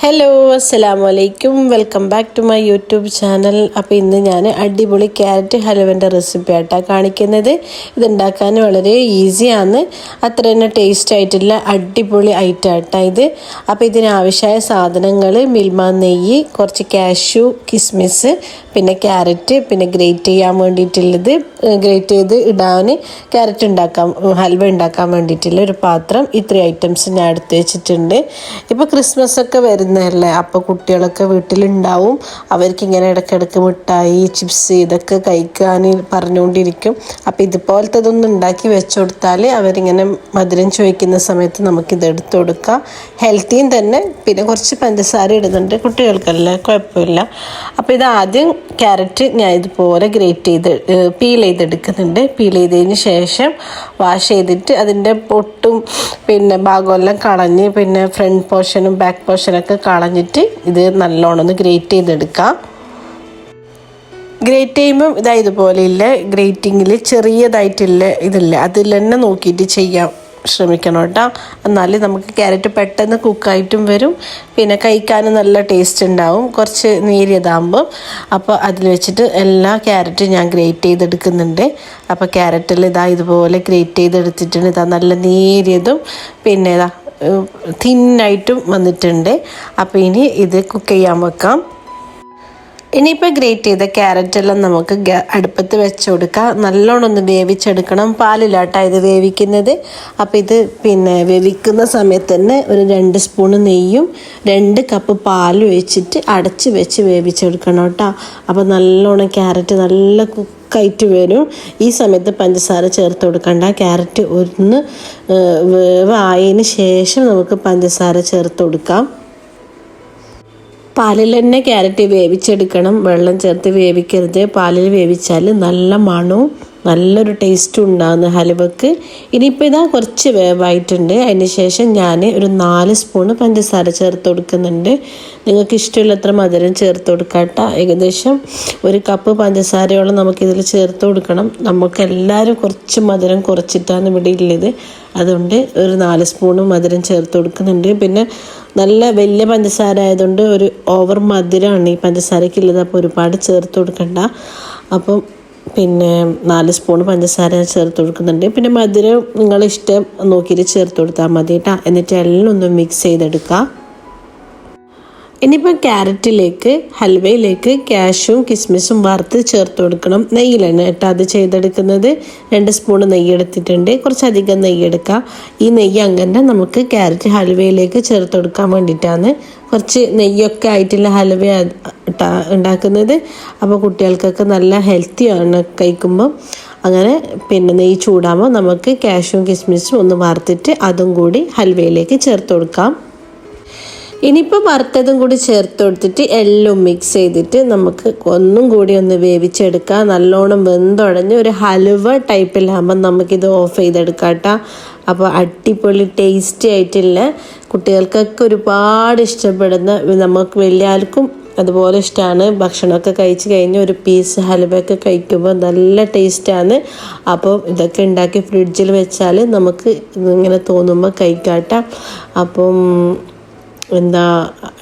Hello അസ്സലാമലൈക്കും, welcome back to my YouTube channel. അപ്പോൾ ഇന്ന് ഞാൻ അടിപൊളി ക്യാരറ്റ് ഹലുവൻ്റെ റെസിപ്പി ആയിട്ടാണ് കാണിക്കുന്നത്. ഇതുണ്ടാക്കാൻ വളരെ ഈസിയാണ്, അത്ര തന്നെ ടേസ്റ്റ് ആയിട്ടുള്ള അടിപൊളി ഐറ്റം ആയിട്ടാണ് ഇത്. അപ്പോൾ ഇതിനാവശ്യമായ സാധനങ്ങൾ മിൽമ നെയ്യ്, കുറച്ച് കാഷ്യൂ, കിസ്മിസ്, പിന്നെ ക്യാരറ്റ്, പിന്നെ ഗ്രേറ്റ് ചെയ്യാൻ വേണ്ടിയിട്ടുള്ളത്, ഗ്രേറ്റ് ചെയ്ത് ഇടാൻ ക്യാരറ്റ് ഹൽവ ഉണ്ടാക്കാൻ വേണ്ടിയിട്ടുള്ള ഒരു പാത്രം. ഇത്രയും ഐറ്റംസ് ഞാൻ എടുത്ത് വെച്ചിട്ടുണ്ട്. ഇപ്പോൾ ക്രിസ്മസ് ഒക്കെ വരുന്നതല്ലേ, അപ്പോൾ കുട്ടികളൊക്കെ വീട്ടിലുണ്ടാവും. അവർക്കിങ്ങനെ ഇടയ്ക്കിടയ്ക്ക് മിഠായി, ചിപ്സ് ഇതൊക്കെ കഴിക്കാൻ പറഞ്ഞുകൊണ്ടിരിക്കും. അപ്പോൾ ഇതുപോലത്തതൊന്നും ഉണ്ടാക്കി വെച്ചു കൊടുത്താൽ അവരിങ്ങനെ മധുരം ചോദിക്കുന്ന സമയത്ത് നമുക്കിത് എടുത്തു കൊടുക്കാം. ഹെൽത്തിയും തന്നെ. പിന്നെ കുറച്ച് പഞ്ചസാര ഇടുന്നുണ്ട്, കുട്ടികൾക്കല്ലേ, കുഴപ്പമില്ല. അപ്പോൾ ഇത് ആദ്യം ക്യാരറ്റ് ഞാൻ ഇതുപോലെ പീൽ ചെയ്തെടുക്കുന്നുണ്ട്. പീൽ ചെയ്തതിന് ശേഷം വാഷ് ചെയ്തിട്ട് അതിൻ്റെ പൊട്ടും പിന്നെ ഭാഗമെല്ലാം കളഞ്ഞ്, പിന്നെ ഫ്രണ്ട് പോർഷനും ബാക്ക് പോർഷനൊക്കെ കളഞ്ഞിട്ട് ഇത് നല്ലോണം ഒന്ന് ഗ്രേറ്റ് ചെയ്തെടുക്കാം. ഗ്രേറ്റ് ചെയ്യുമ്പം ഇതുപോലെ ഇല്ല, ഗ്രേറ്റിങ്ങിൽ ചെറിയതായിട്ടില്ല ഇതില്ല, അതിൽ തന്നെ നോക്കിയിട്ട് ചെയ്യാം ശ്രമിക്കണം കേട്ടോ. എന്നാൽ നമുക്ക് ക്യാരറ്റ് പെട്ടെന്ന് കുക്കായിട്ടും വരും, പിന്നെ കഴിക്കാനും നല്ല ടേസ്റ്റ് ഉണ്ടാവും, കുറച്ച് നേരിയതാകുമ്പോൾ. അപ്പോൾ അതിൽ വെച്ചിട്ട് എല്ലാ ക്യാരറ്റും ഞാൻ ഗ്രേറ്റ് ചെയ്തെടുക്കുന്നുണ്ട്. അപ്പോൾ ക്യാരറ്റിൽ ഇതുപോലെ ഗ്രേറ്റ് ചെയ്തെടുത്തിട്ടുണ്ട്. നല്ല നേരിയതും പിന്നെ തിന്നായിട്ടും വന്നിട്ടുണ്ട്. അപ്പോൾ ഇനി ഇത് കുക്ക് ചെയ്യാൻ വെക്കാം. ഇനിയിപ്പോൾ ഗ്രേറ്റ് ചെയ്ത ക്യാരറ്റെല്ലാം നമുക്ക് അടുപ്പത്ത് വെച്ച് കൊടുക്കാം. നല്ലോണം ഒന്ന് വേവിച്ചെടുക്കണം. പാലിലാട്ടാണ് ഇത് വേവിക്കുന്നത്. അപ്പോൾ ഇത് പിന്നെ വേവിക്കുന്ന സമയത്ത് തന്നെ ഒരു 2 സ്പൂണ് നെയ്യും 2 കപ്പ് പാലും ഒഴിച്ചിട്ട് അടച്ച് വെച്ച് വേവിച്ചെടുക്കണം കേട്ടോ. അപ്പോൾ നല്ലോണം ക്യാരറ്റ് നല്ല കുക്കായിട്ട് വരും. ഈ സമയത്ത് പഞ്ചസാര ചേർത്ത് കൊടുക്കണ്ട. ക്യാരറ്റ് ഒന്ന് വേവായതിന് ശേഷം നമുക്ക് പഞ്ചസാര ചേർത്ത് കൊടുക്കാം. പാലിൽ തന്നെ ക്യാരറ്റ് വേവിച്ചെടുക്കണം, വെള്ളം ചേർത്ത് വേവിക്കരുത്. പാലിൽ വേവിച്ചാൽ നല്ല മണവും നല്ലൊരു ടേസ്റ്റും ഉണ്ടാകുന്ന ഹലുവക്ക്. ഇനിയിപ്പോൾ കുറച്ച് വേവായിട്ടുണ്ട്. അതിന് ശേഷം ഞാൻ ഒരു 4 സ്പൂണ് പഞ്ചസാര ചേർത്ത് കൊടുക്കുന്നുണ്ട്. നിങ്ങൾക്ക് ഇഷ്ടമുള്ളത്ര മധുരം ചേർത്ത് കൊടുക്കാട്ടോ. ഏകദേശം 1 കപ്പ് പഞ്ചസാരയോളം നമുക്കിതിൽ ചേർത്ത് കൊടുക്കണം. നമുക്കെല്ലാവരും കുറച്ച് മധുരം കുറച്ചിട്ടാണ് ഇവിടെ ഉള്ളത്. അതുകൊണ്ട് ഒരു 4 സ്പൂണ് മധുരം ചേർത്ത് കൊടുക്കുന്നുണ്ട്. പിന്നെ നല്ല വലിയ പഞ്ചസാര ആയതുകൊണ്ട് ഒരു ഓവർ മധുരമാണ് ഈ പഞ്ചസാരയ്ക്കുള്ളത്. അപ്പോൾ ഒരുപാട് ചേർത്ത് കൊടുക്കണ്ട. അപ്പം പിന്നെ 4 സ്പൂൺ പഞ്ചസാര ചേർത്ത് കൊടുക്കുന്നുണ്ട്. പിന്നെ മധുരം നിങ്ങളിഷ്ടം നോക്കിയിട്ട് ചേർത്ത് കൊടുത്താൽ മതി കേട്ടോ. എന്നിട്ട് എല്ലാം ഒന്ന് മിക്സ് ചെയ്തെടുക്കുക. ഇനിയിപ്പോൾ ക്യാരറ്റിലേക്ക് ഹൽവയിലേക്ക് കാഷ്യൂം കിസ്മിസും വറുത്ത് ചേർത്ത് കൊടുക്കണം. നെയ്യിലാണ് കേട്ടോ അത് ചെയ്തെടുക്കുന്നത്. 2 സ്പൂൺ നെയ്യ് എടുത്തിട്ടുണ്ട്. കുറച്ചധികം നെയ്യ് എടുക്കുക. ഈ നെയ്യ് അങ്ങനെ നമുക്ക് ക്യാരറ്റ് ഹൽവയിലേക്ക് ചേർത്ത് കൊടുക്കാൻ വേണ്ടിയിട്ടാണ്. കുറച്ച് നെയ്യൊക്കെ ആയിട്ടുള്ള ഹൽവ ഉണ്ടാക്കുന്നത്. അപ്പോൾ കുട്ടികൾക്കൊക്കെ നല്ല ഹെൽത്തിയാണ് കഴിക്കുമ്പോൾ. അങ്ങനെ പിന്നെ നെയ്യ് ചൂടാകുമ്പോൾ നമുക്ക് കാഷ്യൂം കിസ്മിസും ഒന്ന് വറുത്തിട്ട് അതും കൂടി ഹൽവയിലേക്ക് ചേർത്ത് കൊടുക്കാം. ഇനിയിപ്പോൾ വറുത്തതും കൂടി ചേർത്ത് കൊടുത്തിട്ട് എല്ലാം മിക്സ് ചെയ്തിട്ട് നമുക്ക് ഒന്നും കൂടി ഒന്ന് വേവിച്ചെടുക്കാം. നല്ലോണം വെന്തുടഞ്ഞ് ഒരു ഹലുവ ടൈപ്പിലാകുമ്പോൾ നമുക്കിത് ഓഫ് ചെയ്തെടുക്കാം കേട്ടോ. അപ്പോൾ അടിപൊളി ടേസ്റ്റി ആയിട്ടുള്ള, കുട്ടികൾക്കൊക്കെ ഒരുപാട് ഇഷ്ടപ്പെടുന്ന, നമുക്ക് വലിയ ആൾക്കും അതുപോലെ ഇഷ്ടമാണ്. ഭക്ഷണമൊക്കെ കഴിച്ച് കഴിഞ്ഞ് ഒരു പീസ് ഹലുവയൊക്കെ കഴിക്കുമ്പോൾ നല്ല ടേസ്റ്റാണ്. അപ്പോൾ ഇതൊക്കെ ഉണ്ടാക്കി ഫ്രിഡ്ജിൽ വെച്ചാൽ നമുക്ക് ഇങ്ങനെ തോന്നുമ്പോൾ കഴിക്കാട്ടോ. അപ്പം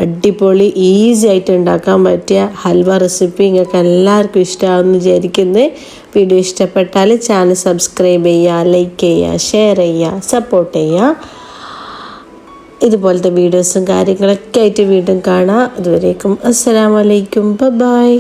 അടിപൊളി ഈസി ആയിട്ട് ഉണ്ടാക്കാൻ പറ്റിയ ഹൽവ റെസിപ്പി നിങ്ങൾക്ക് എല്ലാവർക്കും ഇഷ്ടമാണെന്ന് വിചാരിക്കുന്നത്. വീഡിയോ ഇഷ്ടപ്പെട്ടാൽ ചാനൽ സബ്സ്ക്രൈബ് ചെയ്യുക, ലൈക്ക് ചെയ്യുക, ഷെയർ ചെയ്യുക, സപ്പോർട്ട് ചെയ്യുക. ഇതുപോലത്തെ വീഡിയോസും കാര്യങ്ങളൊക്കെ ആയിട്ട് വീണ്ടും കാണാം. അതുവരേക്കും അസ്സലാമു അലൈക്കും, ബൈ.